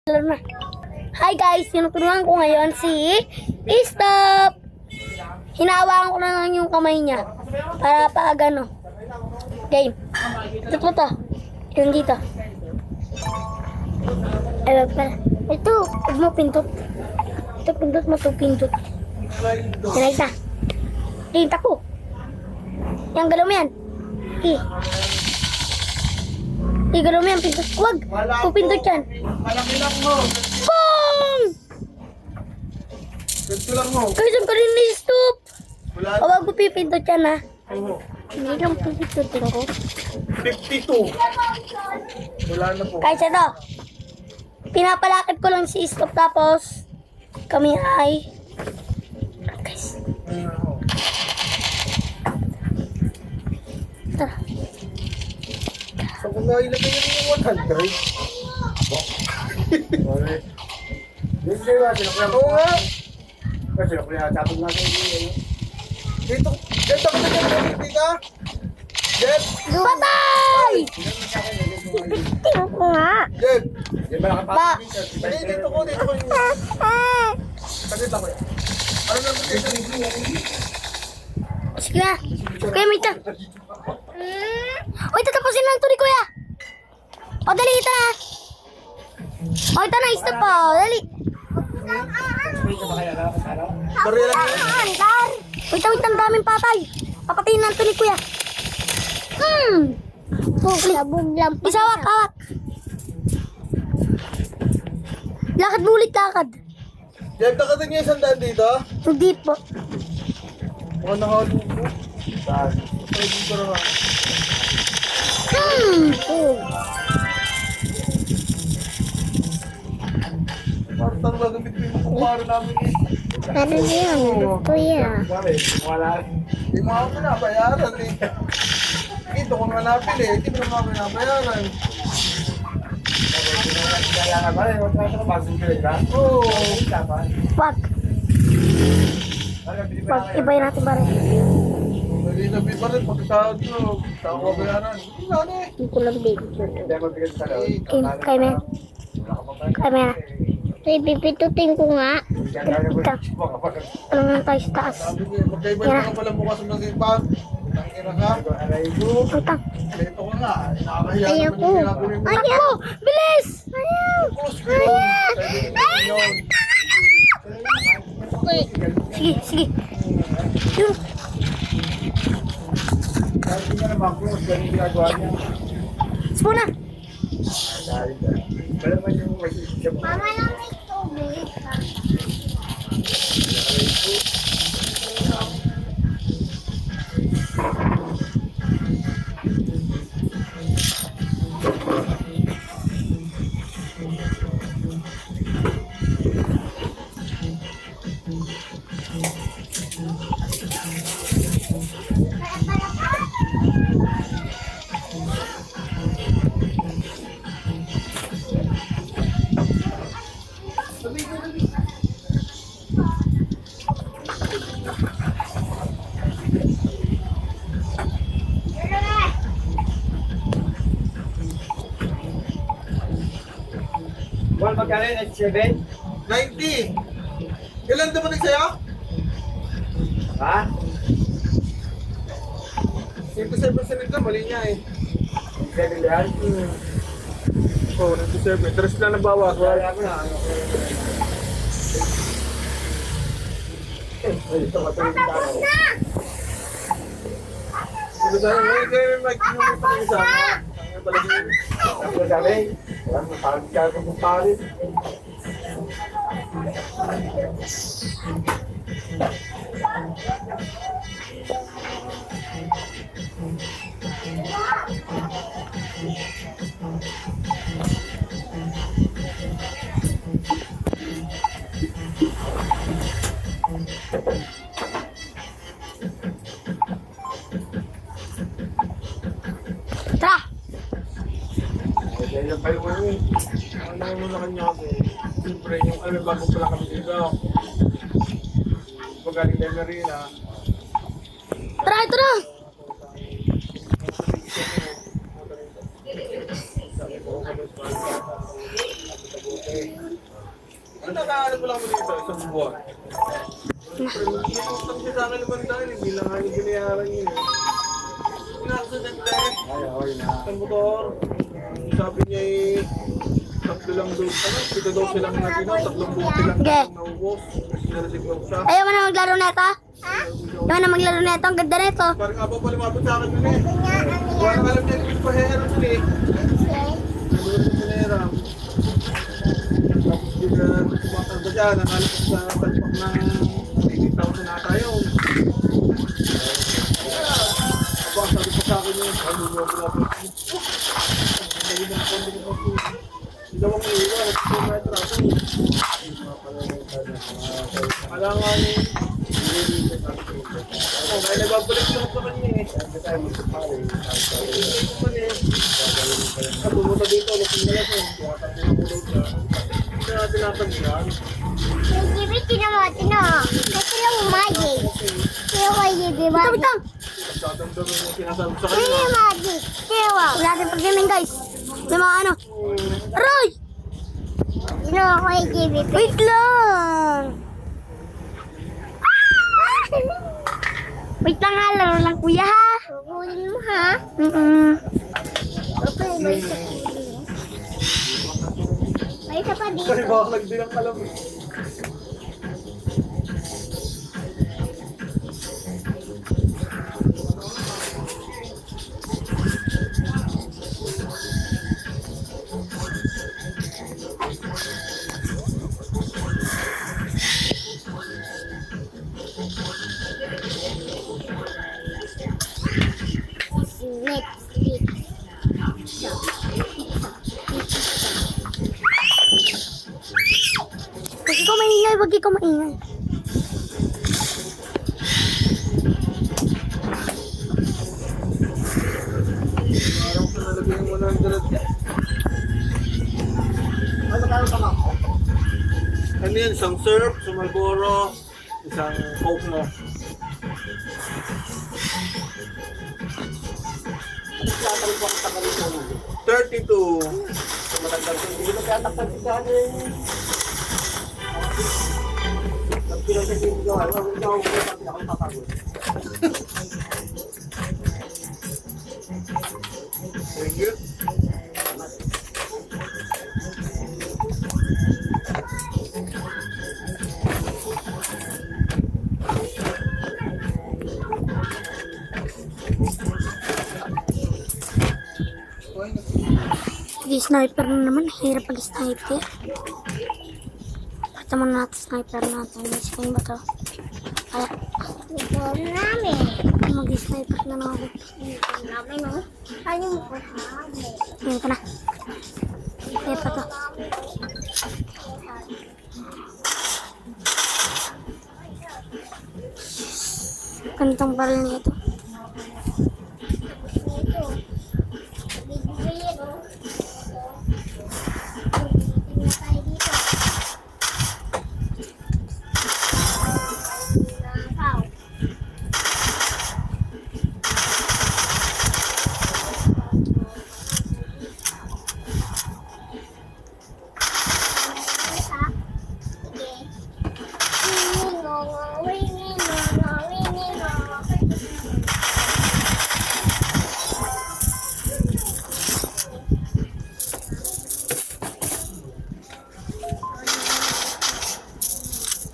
Na. Hi guys, tinuturuan ko ngayon si Stop. Hinawakan ko na lang yung kamay niya para pag ano. Game. Ito po to. Yung dito. Ito, huwag mo pindot. Ito pindot mo to pindot. Yan isa. Game, tako. Yang galaw mo yan. Igalaw mo yan, pindot. Huwag! Pupindot yan. Malaki lang mo. Boom! Ganito lang mo. Guys, ang karin ni Stop. Wala. O, wag mo pipindot yan, ha? Oo. Hindi lang pipindutin ko. 52. Wala na po. Guys, ito. Pinapalakit ko lang si Stop, tapos kami ay... Guys, tara. So kung nailagay yung 100. Oo nga. Dito. Jet, ako na dyan. Dito. Jet. Patay! Tingnan ko nga. Jet. Ba? Dito ko. Dito ko. Saglit ako yan. Ano na dito? Sige na. Kuya, may ito. Uy, tatapusin lang ito ni Kuya. O, dali ito na. O, ito na. Stop po. Dali. Sorry lang yun. Wait, ang daming patay. Papatayin na ito ni Kuya. Sabog lang. Isawak, hawak. Lakad bulit, lakad. Jet, nakatin niya isang daan dito. Hindi po. Mga nakalo po. Saan? Pwede ko naman. Parang nagamit mo yung kumpara namin eh. Ano yan? Kuya. Wala. Hindi mo ako pinabayaran eh. Dito ko naman napili eh. Hindi mo naman ako pinabayaran. Kaya nga ba eh. Huwag na ito passenger ka? Oo. Wag. Wag. Ibayin natin ba rin? Hindi sabi pa rin. Pagkasahod ko. Saan ko bayaran? Wala na eh. Hindi ko lang baby. Kay men. Kay men. Pipitutin ko nga. Ano nga tayo sa taas? Sabi niya, magkaiba na pala bukas ng iba. Tangina ka. Utang. Ito ko nga. Nakakahiya Ayaw naman ko. yung ginagawa mo. Ayaw! Bilis! Ayaw! Sige, sige. Yun. Sabi niya naman, close. Ganun yung ginagawa niya. Spuna. Wala naman yung masisip mo. Mama lang may tubig. Well, magkano yun? 7? 90! Ilan naman nagsaya? Ha? 97% lang, mali niya eh. 7 yan? Oo, 97. Tres lang na bawas. Wala ko na. Ito matuloy sa akin. Pero sana may kayo may kinulit pa kayo sa akin. Ang talaga yun. Tapos sabi, wala mo tawag ka kung parin. Tara! Ganyan pa yung ano eh. Ano mo na kanya ako eh. Siyempre, yung ano bago pala kami dito. Pagaling na Marina. Tara, tara! Ano nakaano mo lang mo dito? Isang buwan. Inutang siya sa akin naman dahil. Hindi lang nga yung binayaran yun. Pinakasunod dahil. Ay, okay na. Ang motor. Sabi niya eh. Tatlo lang doon. Ano? Pito daw silang natin. Tatlong buwan silang Okay. naubos. Kasi nalasiglaw siya. Ayaw mo na maglaro neto? Ayaw mo na maglaro neto? Ang ganda neto. Parang nga pa lumapit sa akin yun eh. Wala nang alam niya yung pahera yun eh. Sabi ko sa pahera. Tapos bigla tumatanda siya. Nangalap sa talpak ng 80,000 na tayo. Aba, sabi ko sa akin yun. Ano mo ako lapit? Sabi ng kondo ko po. Hindi daw ako iwan. Ito na ito ako. Kala nga niya. Ano, may nagbabalik siya sa kanya eh. At pumunta dito, lasing na lasing. Kaya tinatagyan. Bitang, bitang. Tatanda mo yung sinasabi sa Ini kanya. magic. Wala natin pag-gaming guys. May mga ano. Aray! Wait lang. Wait lang ha, laro lang kuya ha. Kukunin mo ha. May isa pa dito. Kasi baka nagbilang ka lang. Next week. Huwag ikaw maingay, huwag ikaw maingay. Parang ko nalagay yung 100. Ano kaya pa nga? Ano yun? Isang surf, sa Marlboro, isang coke mo. Tatalog ko ang tagal ko. 32. Matagal ko. Hindi ko kaya takpan si Dani. Nagpilay sa video. Ano ang tawag ko sa pinakapapagod? Thank you. Sniper na naman, hirap pag-sniper. Pata mo natin sniper natin. Miskin ba to? Kaya, ito namin. Mag-sniper na naman. Ito namin, no? Saan yung mukha namin? Ito na. Ito to. Kantong baril niya ito.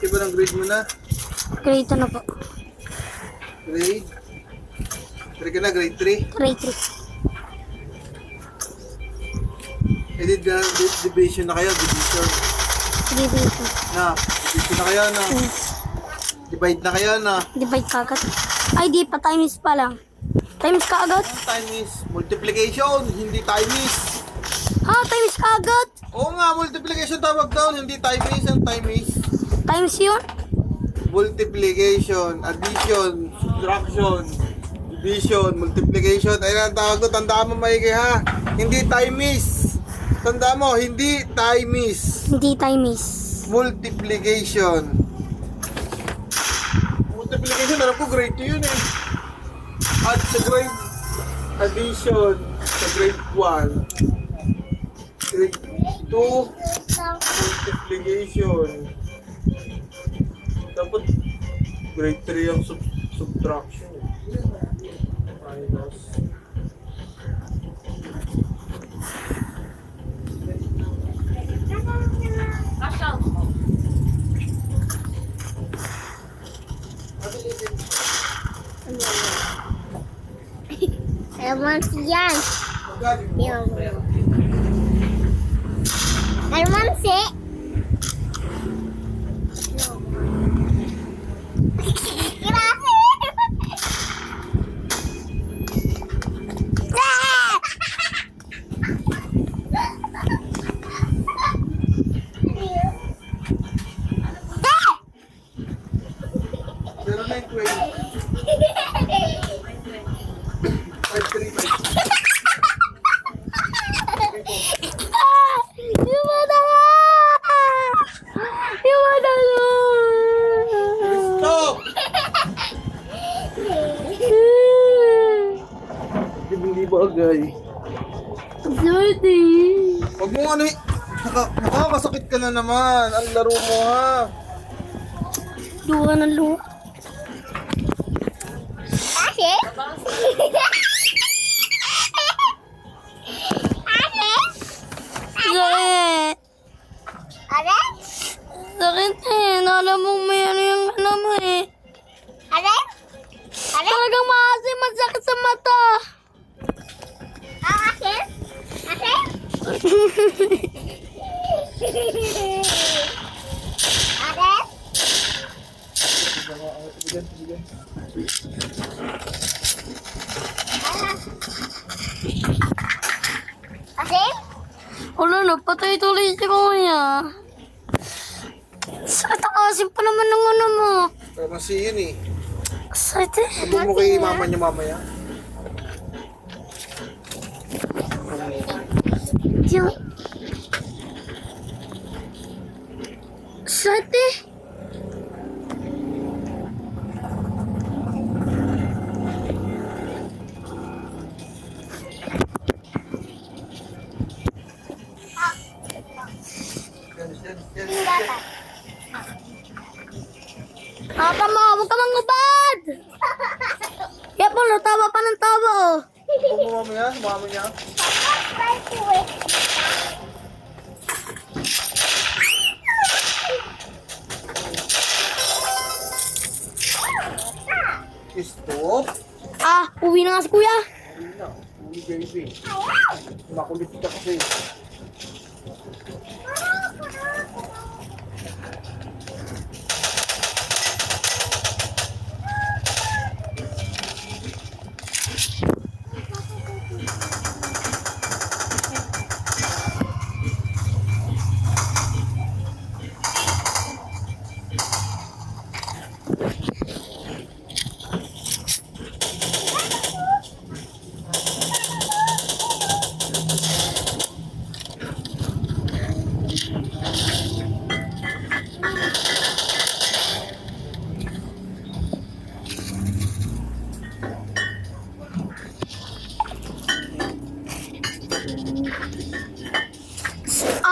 Iba ng grade mo na? Grade na po. Grade? Grade ka na, grade 3? Grade 3. Edit na, division na kayo, division. Grade 2. Na, division na kayo na. Divide na kayo na. Divide kagad. Ay, di pa. Times pa lang. Times kagad. Time is multiplication, hindi time is. Ha? Times kagad. Oo nga, multiplication tawag down, hindi time is. Ang time is Times yun. multiplication, addition, subtraction, division, multiplication. Ayun ang tawag ko, tandaan mo maigi ha. Hindi time is. Tandaan mo, hindi time is. Hindi times. Multiplication. Multiplication, alam ko grade 2 yun eh. At sa grade addition, sa grade 1, grade 2, Multiplication. Dapat grade 3 ang subtraction. Minus. Almansi yan. Magkano? Yan. Almansi. Grabe. Pero na yung 20. 535. Yung madala! Yung madala! Stop! Hindi bagay. Swerte! Huwag mo ano eh. Nakakasakit ka na naman. Ang laro mo ha. Luha ng luha. Ate? Ate? Sakit! Ate? Sakit eh. Alam mo may ano yung ano mo eh. Ate? Ate? Talagang maasim masakit sa mata. Ate? Ate? Ate? Ate? Wala na, patay tuloy si kuya. Sakit ang asim pa naman ng ano mo. Pero si yun eh. Sakit eh. Sabi mo kay mama niya mamaya. Yung... Sakit eh. Tata mo, huwag ka mangubad! Kaya po, tawa pa ng tawa oh. Huwag mo mamaya, mama niya. Stop. Ah, uwi na nga si kuya. Hindi na. Uwi baby. Makulit ka kasi.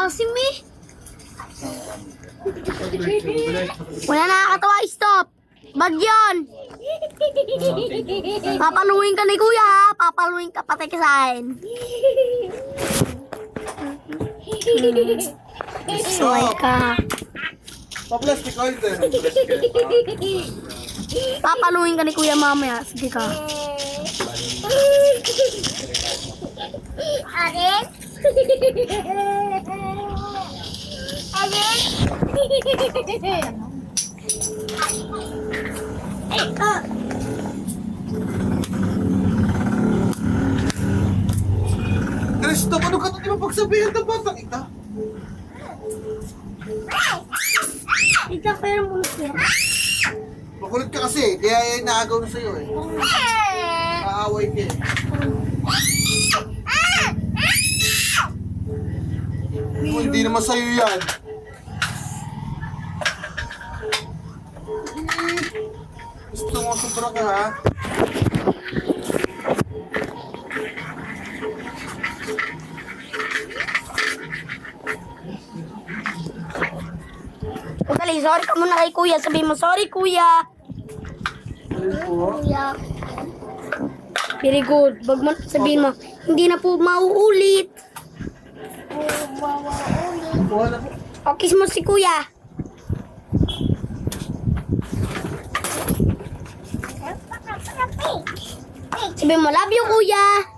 Asim eh. Wala nakakatawa, stop. Bag yun. Papaluin ka ni kuya ha. Papaluin ka patay ka sa akin. Suway Stop. ka. Pa-plastic oil din. Papaluin ka ni kuya mamaya. Sige ka. Ate? Kristo, ano ka di ba pagsabihin na batang ita? Ikaw pero muna siya. Makulit ka kasi, kaya inaagaw na sa'yo eh. Aaway ka eh. Hindi naman sa'yo yan. Gusto mo sobra ka ha? Dali, sorry ka muna kay kuya. Sabihin mo, sorry kuya. Alin po? Kuya. Very good. Wag mo sabihin mo, hindi na po mauulit. Kuha na po. O, kiss mo si kuya. Sabihin mo, love you kuya.